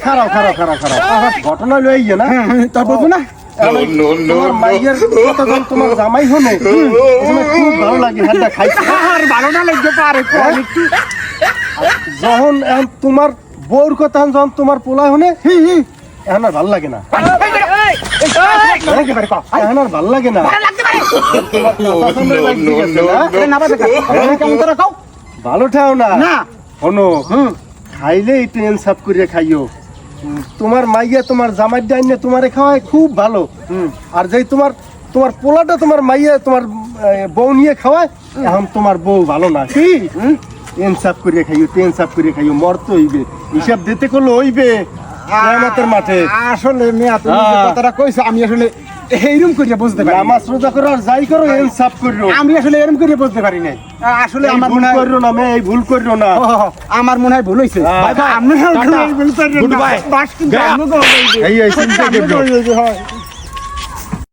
খারাপ ঘটনা লই না তা বলবো না তোমার মাইয়ের কথা যখন তোমার জামাই হনে খুব ভালো লাগে হাতটা খাইছে আর ভালো না লাগতে পারে একটু যখন তোমার বউর কথা যখন তোমার পোলা হনে এখন আর ভালো লাগে না এখন আর ভালো লাগে না ভালো ঠাও না শোনো খাইলে একটু ইনসাফ করে খাইও তোমার মাইয়া তোমার জামাই ডাইনে তোমারে খাওয়ায় খুব ভালো আর যেই তোমার তোমার পোলাটা তোমার মাইয়া তোমার বউ নিয়ে খাওয়ায় এখন তোমার বউ ভালো না কি ইনসাফ করে খাইও মরতে হইবে হিসাব দিতে করলে হইবে কিয়ামতের মাঠে আসলে মিয়া তুমি যে কথাটা কইছো আমি আসলে এইরকম করিয়া বুঝতে পারি নামাজ রোজা করো আর যাই করো ইনসাফ করো আমি আসলে এরকম করিয়া বুঝতে পারি নাই আসলে আমার ভুল করো না মে এই ভুল করো না আমার মনে হয় ভুল হইছে ভাই আমি ভুল করি না বাস কিন্তু এই চিন্তা করো